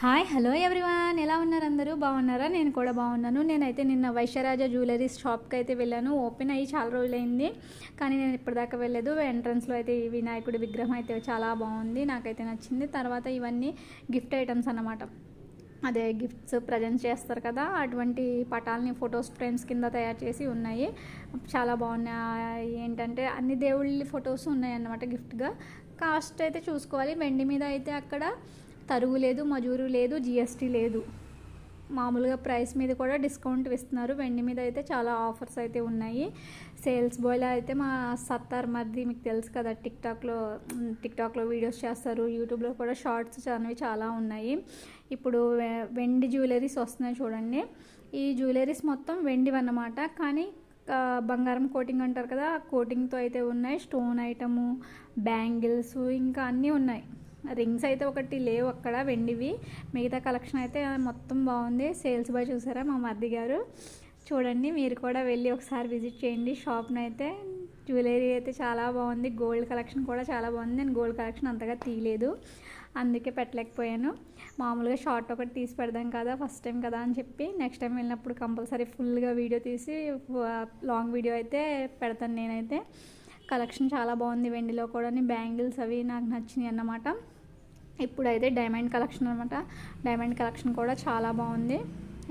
Hi hello everyone, ఎలా ఉన్నారు? అందరూ బాగున్నారా? నేను కూడా బాగున్నాను. నేనైతే నిన్న వైశ్యరాజ జ్యువెలరీస్ షాప్కి అయితే వెళ్ళాను. ఓపెన్ అయ్యి చాలా రోజులైంది, కానీ నేను ఇప్పటిదాకా వెళ్ళలేదు. ఎంట్రన్స్లో అయితే ఈ వినాయకుడి విగ్రహం అయితే చాలా బాగుంది, నాకైతే నచ్చింది. తర్వాత ఇవన్నీ గిఫ్ట్ ఐటమ్స్ అన్నమాట. అదే గిఫ్ట్స్ ప్రజెంట్ చేస్తారు కదా, అటువంటి పటాలని ఫొటోస్ ఫ్రేమ్స్ కింద తయారు చేసి ఉన్నాయి. చాలా బాగున్నాయి. ఏంటంటే అన్ని దేవుళ్ళ ఫొటోస్ ఉన్నాయి అన్నమాట గిఫ్ట్గా. కాస్ట్ అయితే చూసుకోవాలి. వెండి మీద అయితే అక్కడ తరుగు లేదు, మజూరు లేదు, జిఎస్టీ లేదు. మామూలుగా ప్రైస్ మీద కూడా డిస్కౌంట్ ఇస్తున్నారు. వెండి మీద అయితే చాలా ఆఫర్స్ అయితే ఉన్నాయి. సేల్స్ బాయ్లో అయితే మా సత్తార్ మరిది, మీకు తెలుసు కదా, టిక్టాక్లో వీడియోస్ చేస్తారు. యూట్యూబ్లో కూడా షార్ట్స్ అనేవి చాలా ఉన్నాయి. ఇప్పుడు వెండి జ్యువెలరీస్ వస్తున్నాయి చూడండి. ఈ జ్యువెలరీస్ మొత్తం వెండివి అన్నమాట, కానీ బంగారం కోటింగ్ అంటారు కదా, ఆ కోటింగ్తో అయితే ఉన్నాయి. స్టోన్ ఐటము, బ్యాంగిల్స్, ఇంకా అన్నీ ఉన్నాయి. రింగ్స్ అయితే ఒకటి లేవు అక్కడ వెండివి. మిగతా కలెక్షన్ అయితే మొత్తం బాగుంది. సేల్స్ బాయ్ చూసారా, మా మరిది గారు. చూడండి, మీరు కూడా వెళ్ళి ఒకసారి విజిట్ చేయండి షాప్ని అయితే. జ్యువెలరీ అయితే చాలా బాగుంది. గోల్డ్ కలెక్షన్ కూడా చాలా బాగుంది. నేను గోల్డ్ కలెక్షన్ అంతగా తీయలేదు, అందుకే పెట్టలేకపోయాను. మామూలుగా షార్ట్ ఒకటి తీసి పెడదాం కదా, ఫస్ట్ టైం కదా అని చెప్పి. నెక్స్ట్ టైం వెళ్ళినప్పుడు కంపల్సరీ ఫుల్గా వీడియో తీసి లాంగ్ వీడియో అయితే పెడతాను నేనైతే. కలెక్షన్ చాలా బాగుంది. వెండిలో కూడా బ్యాంగిల్స్ అవి నాకు నచ్చినాయి అన్నమాట. ఇప్పుడైతే డైమండ్ కలెక్షన్ అనమాట. డైమండ్ కలెక్షన్ కూడా చాలా బాగుంది.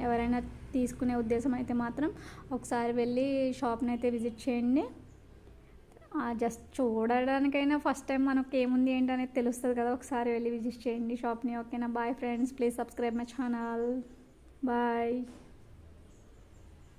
ఎవరైనా తీసుకునే ఉద్దేశం అయితే మాత్రం ఒకసారి వెళ్ళి షాప్ని అయితే విజిట్ చేయండి. జస్ట్ చూడడానికైనా ఫస్ట్ టైం మనకు ఏముంది ఏంటి అనేది తెలుస్తుంది కదా, ఒకసారి వెళ్ళి విజిట్ చేయండి షాప్ని. ఓకేనా? Bye friends, please subscribe my channel. Bye.